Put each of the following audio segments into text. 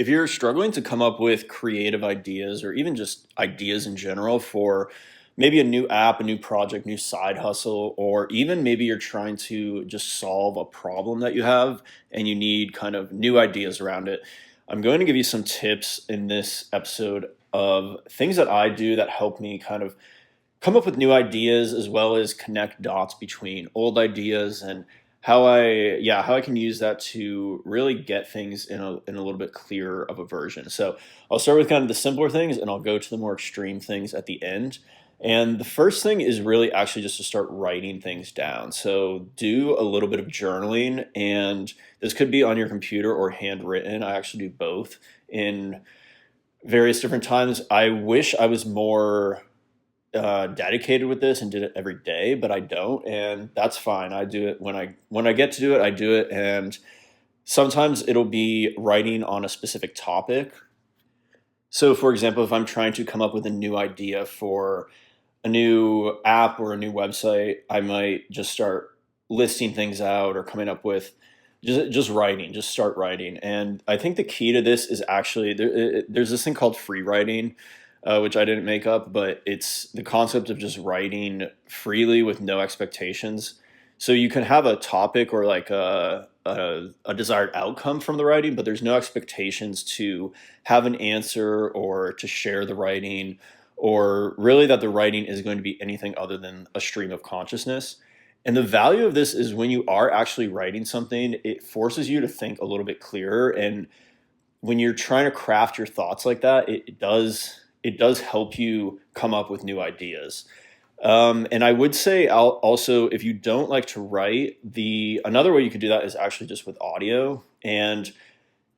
if you're struggling to come up with creative ideas or even just ideas in general for maybe a new app, a new project, new side hustle, or even maybe you're trying to just solve a problem that you have and you need kind of new ideas around it, I'm going to give you some tips in this episode of things that I do that help me kind of come up with new ideas as well as connect dots between old ideas and how I can use that to really get things in a little bit clearer of a version. So I'll start with kind of the simpler things and I'll go to the more extreme things at the end. And the first thing is really actually just to start writing things down. So do a little bit of journaling, and this could be on your computer or handwritten. I actually do both in various different times. I wish I was more dedicated with this and did it every day, but I don't, and that's fine. I do it when I get to do it. I do it, and sometimes it'll be writing on a specific topic. So, for example, if I'm trying to come up with a new idea for a new app or a new website, I might just start listing things out or coming up with just writing, just start writing. And I think the key to this is actually there's this thing called free writing, which I didn't make up, but it's the concept of just writing freely with no expectations. So you can have a topic or like a desired outcome from the writing, but there's no expectations to have an answer or to share the writing, or really that the writing is going to be anything other than a stream of consciousness. And the value of this is when you are actually writing something, it forces you to think a little bit clearer. And when you're trying to craft your thoughts like that, it does help you come up with new ideas. And I would say also, if you don't like to write, the another way you could do that is actually just with audio. And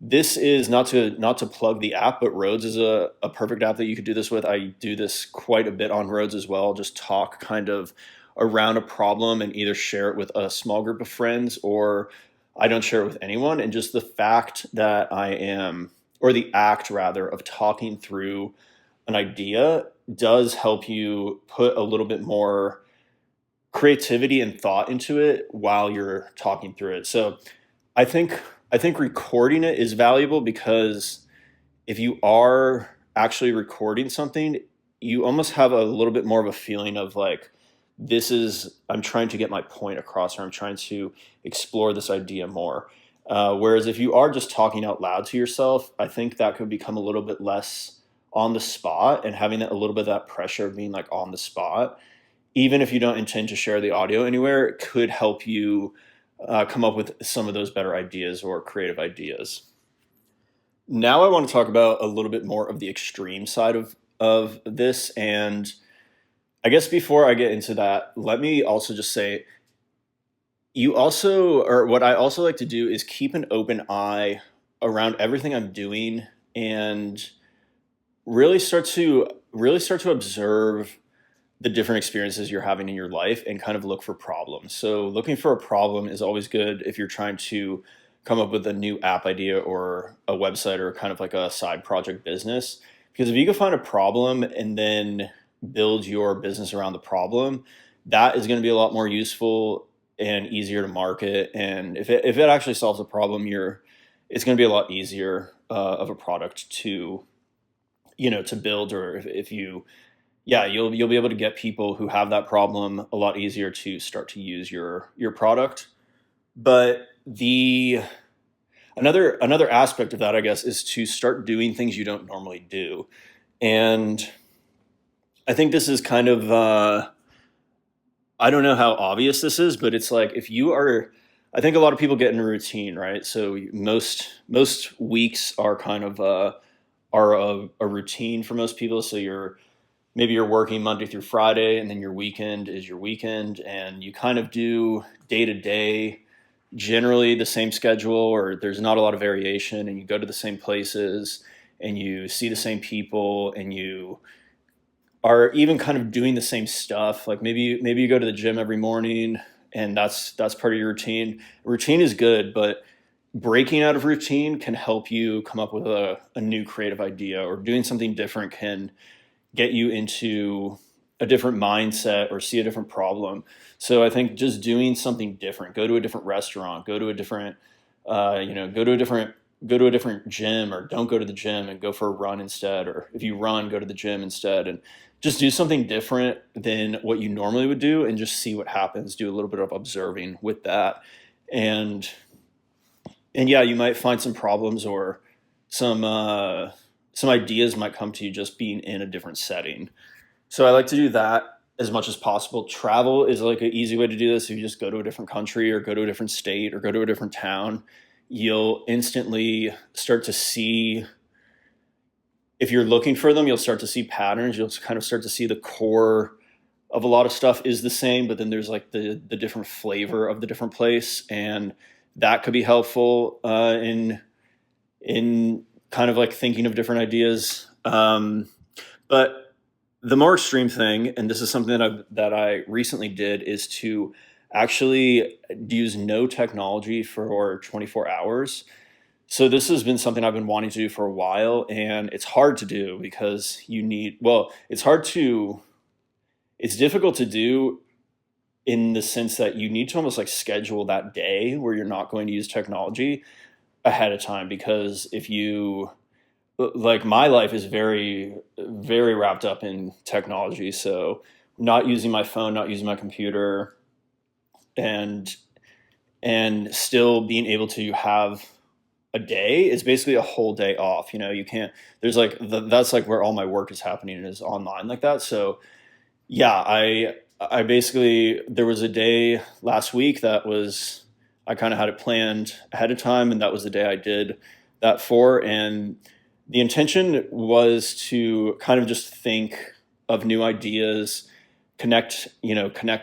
this is not to plug the app, but Rhodes is a perfect app that you could do this with. I do this quite a bit on Rhodes as well. Just talk kind of around a problem and either share it with a small group of friends, or I don't share it with anyone. And just the fact that or the act rather, of talking through an idea does help you put a little bit more creativity and thought into it while you're talking through it. So I think I think recording it is valuable because if you are actually recording something, you almost have a little bit more of a feeling of like, I'm trying to get my point across, or I'm trying to explore this idea more. Whereas if you are just talking out loud to yourself, I think that could become a little bit less on the spot, and having a little bit of that pressure of being like on the spot, even if you don't intend to share the audio anywhere, it could help you come up with some of those better ideas or creative ideas. Now I want to talk about a little bit more of the extreme side of this. And I guess before I get into that, let me also just say, or what I also like to do is keep an open eye around everything I'm doing, and really start to observe the different experiences you're having in your life and kind of look for problems. So looking for a problem is always good if you're trying to come up with a new app idea or a website or kind of like a side project business. Because if you can find a problem and then build your business around the problem, that is going to be a lot more useful and easier to market. And if it actually solves a problem, it's going to be a lot easier of a product to build. Or if you yeah, you'll be able to get people who have that problem a lot easier to start to use your product. But the another aspect of that, I guess, is to start doing things you don't normally do. And I think this is kind of I don't know how obvious this is, but it's like, if you are I think a lot of people get in a routine, right? So most weeks are kind of a routine for most people. So maybe you're working Monday through Friday, and then your weekend is your weekend, and you kind of do day to day generally the same schedule, or there's not a lot of variation, and you go to the same places and you see the same people, and you are even kind of doing the same stuff. Like maybe you go to the gym every morning, and that's part of your routine. Routine is good, but breaking out of routine can help you come up with a new creative idea, or doing something different can get you into a different mindset or see a different problem. So I think just doing something different, go to a different restaurant, go to a different go to a different gym, or don't go to the gym and go for a run instead, or if you run, go to the gym instead, and just do something different than what you normally would do and just see what happens. Do a little bit of observing with that. And and yeah, you might find some problems, or some some ideas might come to you just being in a different setting. So I like to do that as much as possible. Travel is like an easy way to do this. If you just go to a different country, or go to a different state, or go to a different town, you'll instantly start to see, if you're looking for them, you'll start to see patterns. You'll kind of start to see the core of a lot of stuff is the same, but then there's like the different flavor of the different place, and that could be helpful in kind of like thinking of different ideas. But the more extreme thing, and this is something that I recently did, is to actually use no technology for 24 hours. So this has been something I've been wanting to do for a while, and it's hard to do because it's difficult to do in the sense that you need to almost like schedule that day where you're not going to use technology ahead of time. Because if you, like, my life is very, very wrapped up in technology. So not using my phone, not using my computer, and still being able to have a day is basically a whole day off. You can't, there's like that's like where all my work is happening, is online like that. So yeah, I basically, there was a day last week that was, I kind of had it planned ahead of time, and that was the day I did that for. And the intention was to kind of just think of new ideas, connect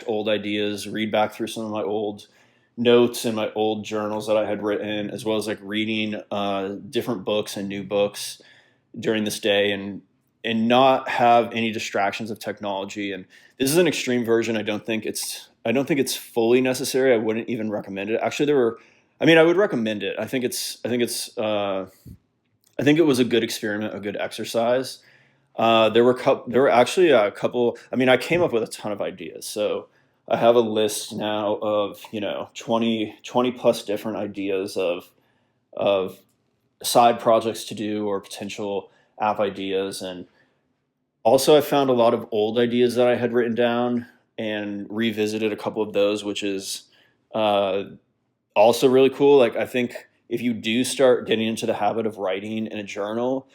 old ideas, read back through some of my old notes and my old journals that I had written, as well as like reading different books and new books during this day, and not have any distractions of technology. And this is an extreme version. I don't think it's fully necessary. I wouldn't even recommend it. Actually, I mean, I would recommend it. I think it was a good experiment, a good exercise. There were actually a couple. I mean, I came up with a ton of ideas. So I have a list now of 20 plus different ideas of side projects to do, or potential app ideas. And also, I found a lot of old ideas that I had written down and revisited a couple of those, which is uh, also really cool. Like, I think if you do start getting into the habit of writing in a journal,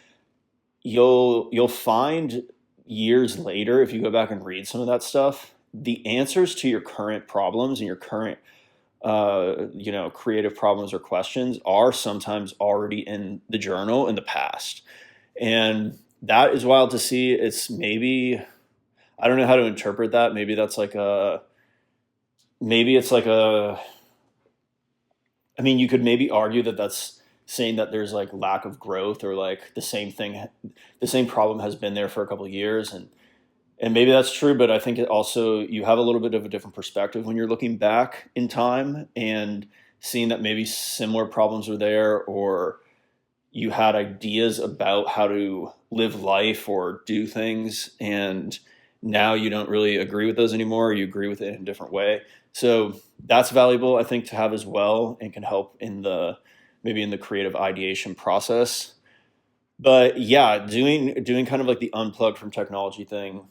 you'll find years later, if you go back and read some of that stuff, the answers to your current problems and your current creative problems or questions are sometimes already in the journal in the past. And that is wild to see. It's maybe, I don't know how to interpret that. Maybe it's like a, I mean, you could maybe argue that that's saying that there's like lack of growth, or like the same problem has been there for a couple of years. And maybe that's true, but I think it also, you have a little bit of a different perspective when you're looking back in time and seeing that maybe similar problems are there, or you had ideas about how to live life or do things, and now you don't really agree with those anymore, or you agree with it in a different way. So that's valuable, I think, to have as well, and can help in the, maybe in the creative ideation process. But yeah, doing kind of like the unplug from technology thing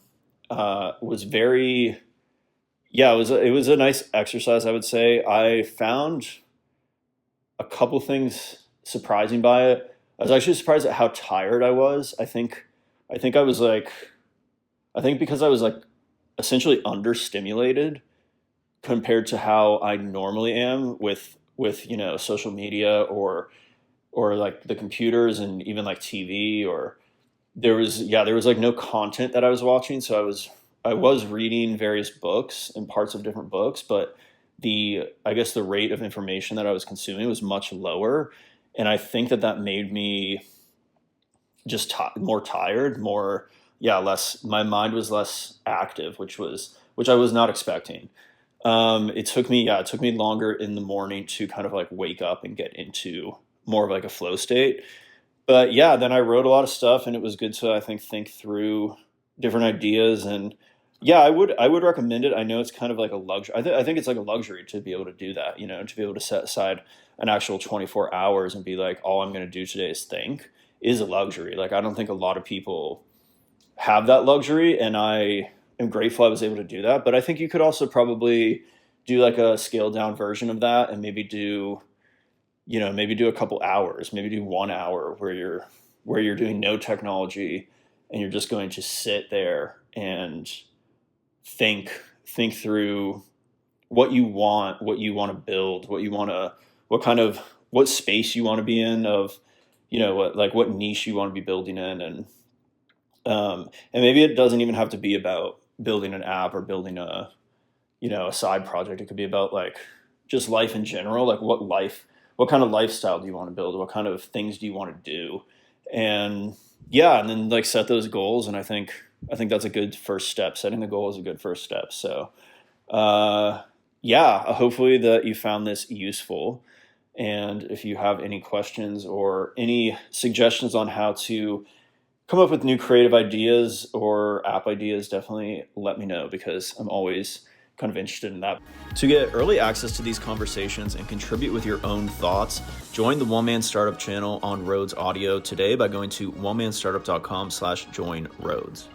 was very, yeah, it was a nice exercise, I would say. I found a couple things surprising by it. I was actually surprised at how tired I was. I think I was like, I think because I was like essentially understimulated compared to how I normally am with social media, or like the computers, and even like TV, or there was like no content that I was watching. So I was reading various books and parts of different books, but I guess the rate of information that I was consuming was much lower. And I think that made me just more tired, more, yeah, less, my mind was less active, which I was not expecting. It took me longer in the morning to kind of like wake up and get into more of like a flow state. But yeah, then I wrote a lot of stuff, and it was good to, I think through different ideas. And Yeah, I would recommend it. I know it's kind of like a luxury. I think it's like a luxury to be able to do that, you know, to be able to set aside an actual 24 hours and be like, all I'm going to do today is think, is a luxury. Like, I don't think a lot of people have that luxury, and I am grateful I was able to do that. But I think you could also probably do like a scaled down version of that, and maybe do, you know, maybe do a couple hours, maybe do 1 hour where you're doing no technology, and you're just going to sit there and think think through what you want to build, what kind of, what space you want to be in, of, you know, what niche you want to be building in. And maybe it doesn't even have to be about building an app or building a, you know, a side project. It could be about like just life in general. Like, what kind of lifestyle do you want to build? What kind of things do you want to do? And yeah, and then like set those goals. And I think that's a good first step. Setting the goal is a good first step. So yeah, hopefully that you found this useful. And if you have any questions or any suggestions on how to come up with new creative ideas or app ideas, definitely let me know, because I'm always kind of interested in that. To get early access to these conversations and contribute with your own thoughts, join the One Man Startup channel on Rhodes Audio today by going to onemanstartup.com/join Rhodes.